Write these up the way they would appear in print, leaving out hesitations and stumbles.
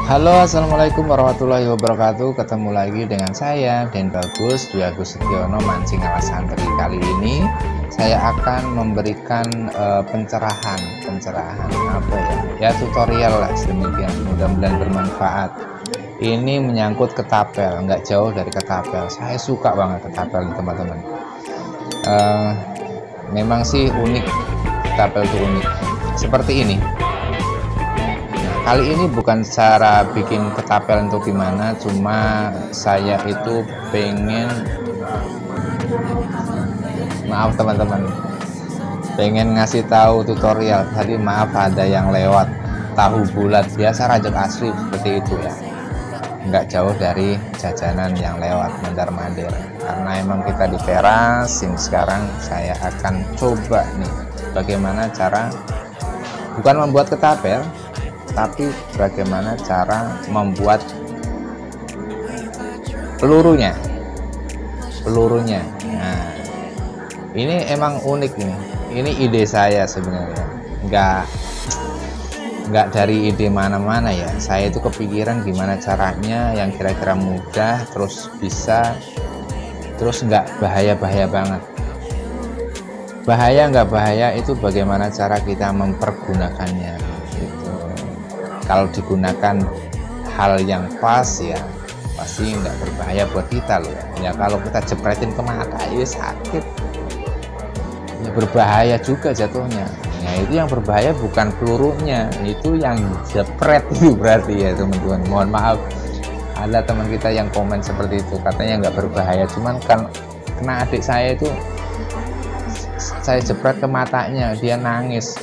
Halo, assalamualaikum warahmatullahi wabarakatuh. Ketemu lagi dengan saya Den Bagus Dwi Agus Setiono, mancing ala santri. Kali ini saya akan memberikan pencerahan apa ya, tutorial lah sedemikian. Mudah-mudahan bermanfaat. Ini menyangkut ketapel, nggak jauh dari ketapel. Saya suka banget ketapel, teman-teman. Memang sih unik, ketapel itu unik. Seperti ini. Kali ini bukan cara bikin ketapel untuk gimana, cuma saya itu pengen, maaf teman-teman, pengen ngasih tahu tutorial. Tadi maaf ada yang lewat, tahu bulat biasa rajak asli seperti itu ya, nggak jauh dari jajanan yang lewat mondar-mandir. Karena emang kita di teras ini sekarang, saya akan coba nih bagaimana cara bukan membuat ketapel, tapi bagaimana cara membuat pelurunya. Nah, ini emang unik nih. Ini ide saya sebenarnya, nggak dari ide mana-mana ya. Saya itu kepikiran gimana caranya yang kira-kira mudah, terus bisa, terus nggak bahaya-bahaya banget. Bahaya nggak bahaya itu bagaimana cara kita mempergunakannya. Kalau digunakan hal yang pas ya pasti nggak berbahaya buat kita loh ya. Kalau kita jepretin ke mata ya sakit ya, berbahaya juga jatuhnya ya. Itu yang berbahaya bukan pelurunya, itu yang jepret itu berarti ya teman-teman. Mohon maaf, ada teman kita yang komen seperti itu, katanya nggak berbahaya, cuman kan kena adik saya itu, saya jepret ke matanya, dia nangis.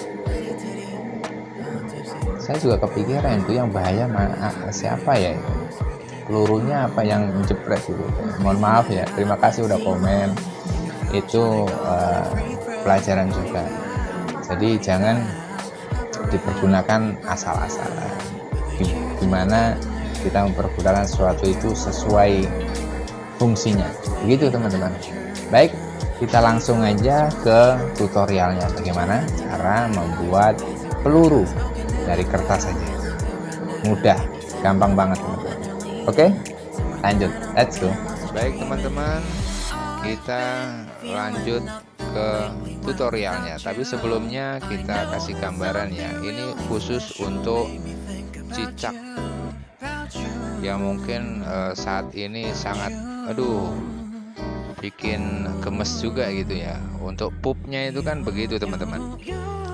Saya juga kepikiran itu yang bahaya siapa ya, pelurunya apa yang jepret gitu. Mohon maaf ya, terima kasih udah komen, itu pelajaran juga. Jadi jangan dipergunakan asal-asalan. Gimana kita mempergunakan sesuatu itu sesuai fungsinya, begitu teman-teman. Baik, kita langsung aja ke tutorialnya, bagaimana cara membuat peluru dari kertas saja. Mudah, gampang banget teman-teman. Oke, lanjut, let's go. Baik teman-teman, kita lanjut ke tutorialnya. Tapi sebelumnya kita kasih gambaran ya. Ini khusus untuk cicak yang mungkin saat ini sangat bikin gemes juga gitu ya. Untuk pupnya itu kan begitu teman-teman,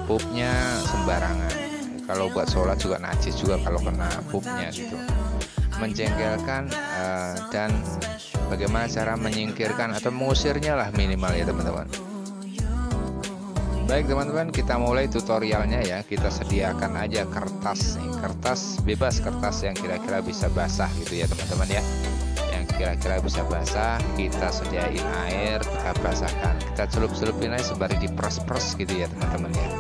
pupnya sembarangan. Kalau buat sholat juga najis juga kalau kena pupnya gitu, menjengkelkan. Dan bagaimana cara menyingkirkan atau mengusirnya lah minimal ya teman-teman. Baik teman-teman, kita mulai tutorialnya ya. Kita sediakan aja kertas nih, kertas bebas, kertas yang kira-kira bisa basah gitu ya teman-teman ya. Yang kira-kira bisa basah, kita sediain air, kita basahkan, kita celup-celupin aja sembari diperes-peres gitu ya teman-teman ya.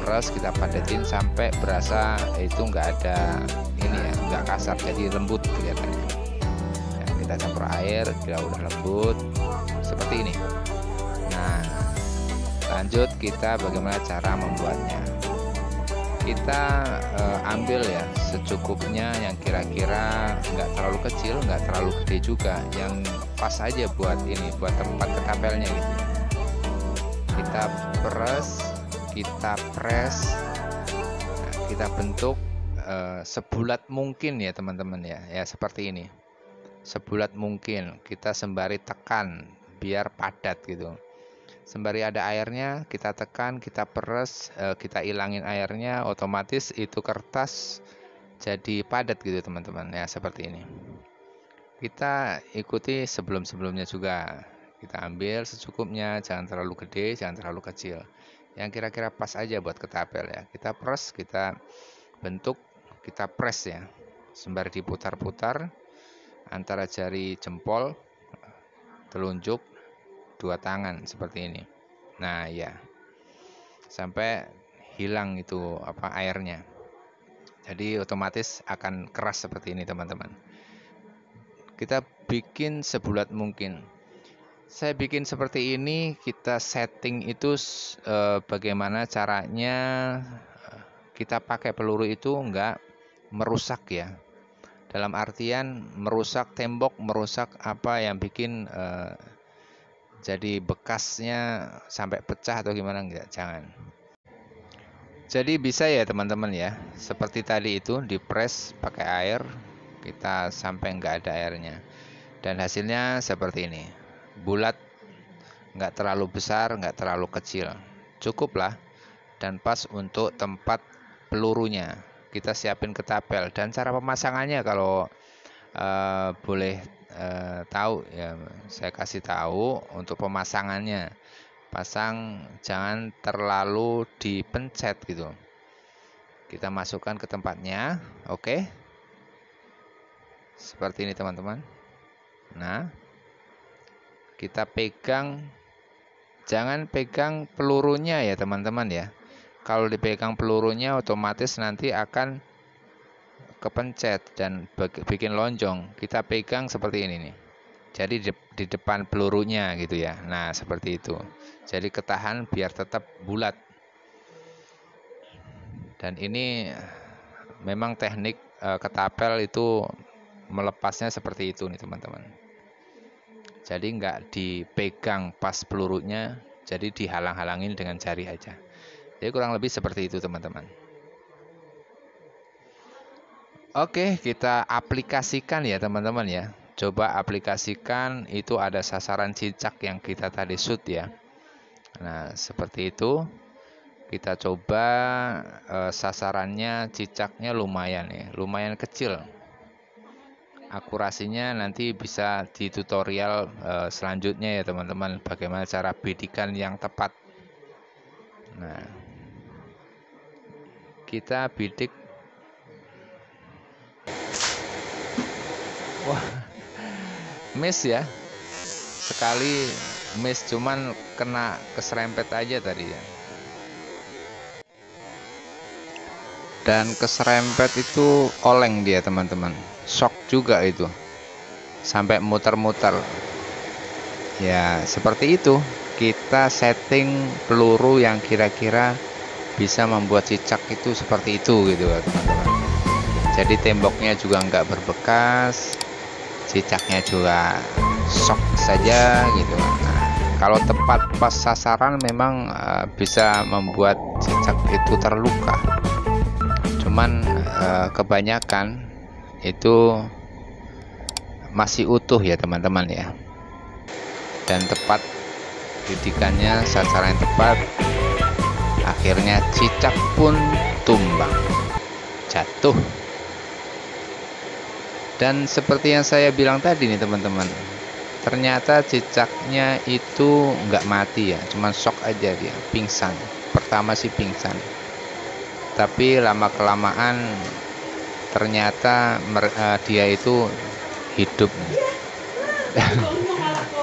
Kita padatin sampai berasa itu nggak ada ini ya, nggak kasar, jadi lembut kelihatannya ya. Kita campur air, kita udah lembut seperti ini. Nah, lanjut kita bagaimana cara membuatnya. Kita ambil ya secukupnya, yang kira-kira nggak terlalu kecil, nggak terlalu gede juga, yang pas aja buat ini, buat tempat ketapelnya gitu. Kita peres, kita press, nah, kita bentuk sebulat mungkin ya teman-teman ya. Ya seperti ini, sebulat mungkin. Kita sembari tekan biar padat gitu. Sembari ada airnya kita tekan, kita peres, kita ilangin airnya, otomatis itu kertas jadi padat gitu teman-teman ya, seperti ini. Kita ikuti sebelum-sebelumnya juga. Kita ambil secukupnya, jangan terlalu gede, jangan terlalu kecil, yang kira-kira pas aja buat ketapel ya. Kita press, kita bentuk, kita press ya, sembari diputar-putar antara jari jempol, telunjuk, dua tangan seperti ini. Nah ya, sampai hilang itu airnya, jadi otomatis akan keras seperti ini teman-teman. Kita bikin sebulat mungkin. Saya bikin seperti ini, kita setting itu bagaimana caranya kita pakai peluru itu nggak merusak ya. Dalam artian merusak tembok, merusak apa yang bikin jadi bekasnya sampai pecah atau gimana, enggak, jangan. Jadi bisa ya teman-teman ya, seperti tadi itu dipres pakai air, kita sampai enggak ada airnya. Dan hasilnya seperti ini, bulat, enggak terlalu besar, enggak terlalu kecil, cukup lah. Dan pas untuk tempat pelurunya. Kita siapin ketapel. Dan cara pemasangannya kalau boleh tahu ya, saya kasih tahu untuk pemasangannya. Pasang jangan terlalu dipencet gitu. Kita masukkan ke tempatnya, oke. Seperti ini teman-teman. Nah, kita pegang, jangan pegang pelurunya ya teman-teman ya. Kalau dipegang pelurunya otomatis nanti akan kepencet dan bikin lonjong. Kita pegang seperti ini nih. Jadi di depan pelurunya gitu ya. Nah, seperti itu. Jadi ketahan biar tetap bulat. Dan ini memang teknik ketapel itu melepasnya seperti itu nih teman-teman. Jadi nggak dipegang pas pelurunya, jadi dihalang-halangin dengan jari aja. Jadi kurang lebih seperti itu teman-teman. Oke, kita aplikasikan ya teman-teman ya. Coba aplikasikan, itu ada sasaran cicak yang kita tadi shoot ya. Nah, seperti itu. Kita coba sasarannya, cicaknya lumayan ya, lumayan kecil. Akurasinya nanti bisa di tutorial selanjutnya ya teman-teman, bagaimana cara bidikan yang tepat. Nah, kita bidik. Wah, miss ya, sekali miss, cuman kena keserempet aja tadi ya. Dan keserempet itu oleng dia teman-teman, shock juga itu, sampai muter-muter. Ya seperti itu, kita setting peluru yang kira-kira bisa membuat cicak itu seperti itu gitu teman-teman. Jadi temboknya juga nggak berbekas, cicaknya juga shock saja gitu. Nah, kalau tepat pas sasaran memang bisa membuat cicak itu terluka. Cuman kebanyakan itu masih utuh ya teman-teman ya. Dan tepat bidikannya, sasaran yang tepat, akhirnya cicak pun tumbang, jatuh. Dan seperti yang saya bilang tadi nih teman-teman, ternyata cicaknya itu nggak mati ya, cuman shock aja dia, pingsan. Pertama sih pingsan, tapi lama kelamaan ternyata dia itu hidup.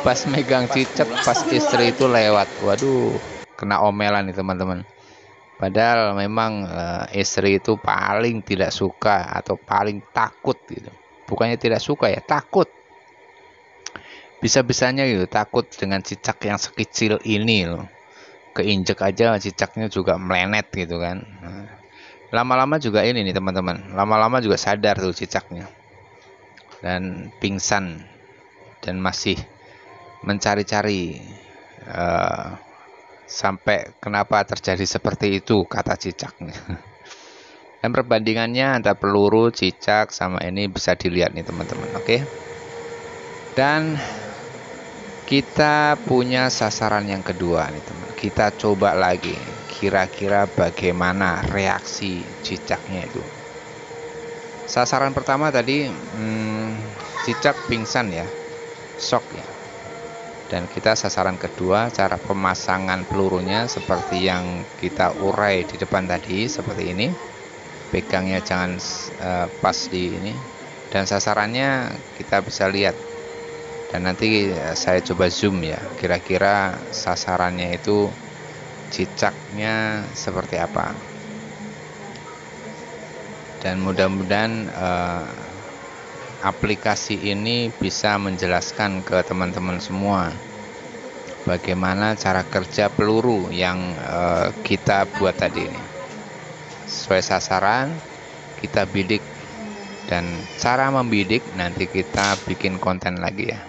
Pas megang cicak, pas istri itu lewat, waduh, kena omelan nih teman-teman. Padahal memang istri itu paling tidak suka atau paling takut gitu. Bukannya tidak suka ya, takut. Bisa-bisanya gitu, takut dengan cicak yang sekecil ini loh. Keinjek aja cicaknya juga melenet gitu kan. Lama-lama juga ini nih teman-teman, lama-lama juga sadar tuh cicaknya. Dan pingsan. Dan masih mencari-cari sampai kenapa terjadi seperti itu, kata cicaknya. Dan perbandingannya antara peluru, cicak, sama ini bisa dilihat nih teman-teman. Oke. Dan kita punya sasaran yang kedua nih teman. Kita coba lagi, kira-kira bagaimana reaksi cicaknya itu. Sasaran pertama tadi cicak pingsan ya, shock ya. Dan kita sasaran kedua, cara pemasangan pelurunya seperti yang kita urai di depan tadi, seperti ini. Pegangnya jangan pas di ini, dan sasarannya kita bisa lihat. Dan nanti saya coba zoom ya, kira-kira sasarannya itu cicaknya seperti apa. Dan mudah-mudahan aplikasi ini bisa menjelaskan ke teman-teman semua bagaimana cara kerja peluru yang kita buat tadi ini. Sesuai sasaran, kita bidik dan cara membidik nanti kita bikin konten lagi ya,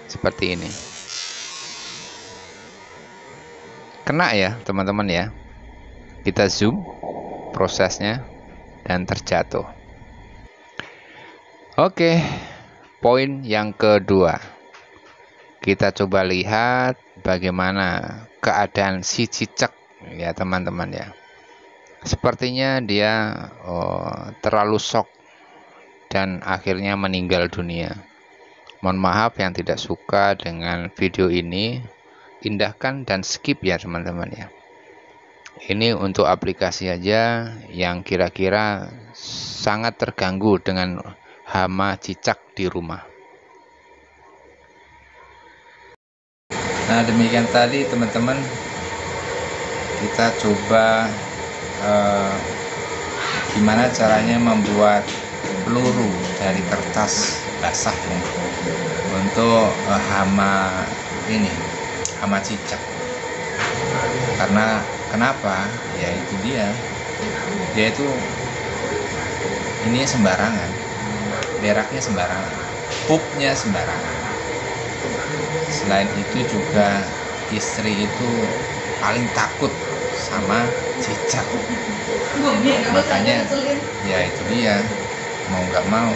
seperti ini. Kena ya teman-teman ya, kita zoom prosesnya dan terjatuh. Oke, poin yang kedua, kita coba lihat bagaimana keadaan si cicak ya teman-teman ya. Sepertinya dia terlalu shock dan akhirnya meninggal dunia. Mohon maaf yang tidak suka dengan video ini, indahkan dan skip ya teman-teman ya. Ini untuk aplikasi aja yang kira-kira sangat terganggu dengan hama cicak di rumah. Nah, demikian tadi teman-teman, kita coba gimana caranya membuat peluru dari kertas basah ya, untuk hama ini, hama cicak. Karena kenapa? Ya itu dia itu ini sembarangan, beraknya sembarangan, pupnya sembarangan. Selain itu juga istri itu paling takut sama cicak, makanya ya itu dia, mau nggak mau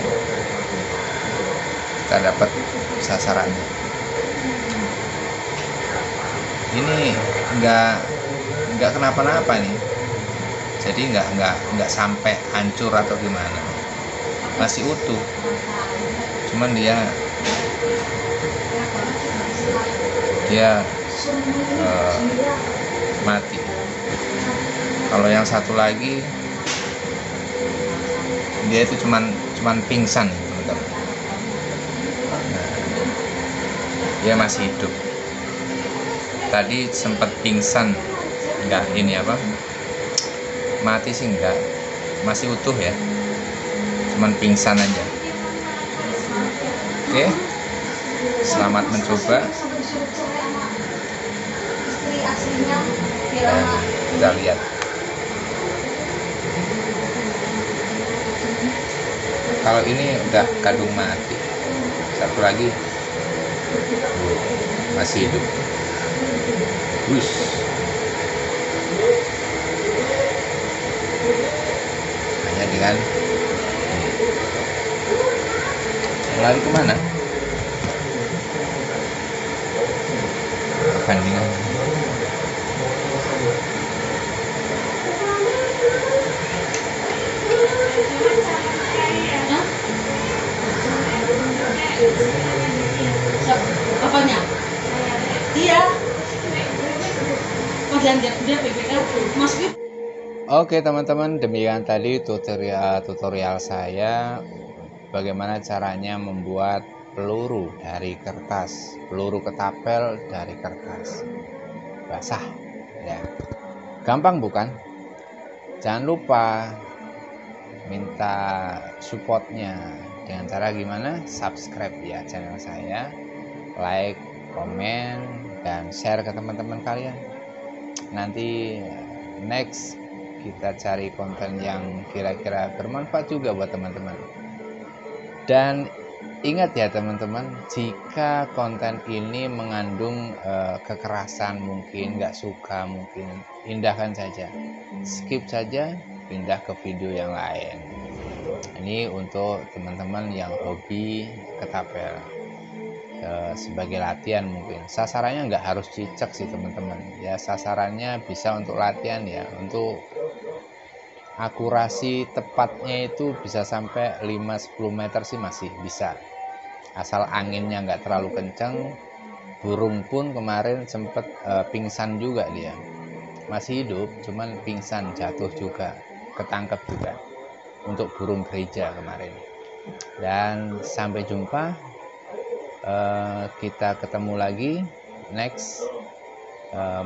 kita dapat sasarannya. Ini nggak kenapa-napa nih, jadi nggak sampai hancur atau gimana, masih utuh, cuman dia mati. Kalau yang satu lagi dia itu cuman pingsan teman-teman. Nah, dia masih hidup. Tadi sempat pingsan, enggak ini apa? Mati sih enggak, masih utuh ya. Cuman pingsan aja. Oke. Selamat mencoba. Dan kita lihat. Kalau ini udah kadung mati, satu lagi masih hidup. Wush. Hanya dengan lari kemana? Perbandingan. Apanya? Iya. Oke teman-teman, demikian tadi tutorial saya bagaimana caranya membuat peluru dari kertas, peluru ketapel dari kertas basah ya. Gampang bukan? Jangan lupa minta supportnya dengan cara gimana? Subscribe ya channel saya, like, komen, dan share ke teman-teman kalian. Nanti next kita cari konten yang kira-kira bermanfaat juga buat teman-teman. Dan ingat ya teman-teman, jika konten ini mengandung kekerasan, mungkin nggak suka, mungkin indahkan saja, skip saja, pindah ke video yang lain. Ini untuk teman-teman yang hobi ketapel, sebagai latihan. Mungkin sasarannya nggak harus cicak sih teman-teman ya, sasarannya bisa untuk latihan ya, untuk akurasi tepatnya itu bisa sampai 5-10 meter sih masih bisa, asal anginnya nggak terlalu kencang. Burung pun kemarin sempet pingsan juga, dia masih hidup cuman pingsan, jatuh juga, ketangkep juga untuk burung gereja kemarin. Dan sampai jumpa, kita ketemu lagi next.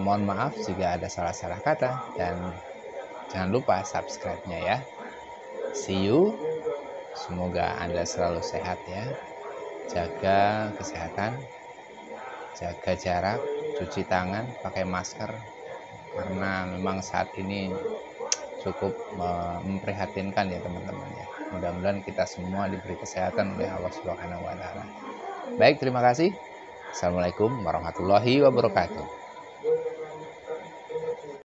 Mohon maaf jika ada salah-salah kata, dan jangan lupa subscribe-nya ya. See you. Semoga Anda selalu sehat ya. Jaga kesehatan, jaga jarak, cuci tangan, pakai masker, karena memang saat ini cukup memprihatinkan ya teman-teman ya. mudah-mudahan kita semua diberi kesehatan oleh Allah Subhanahu wa taala. Baik, terima kasih. Assalamualaikum warahmatullahi wabarakatuh.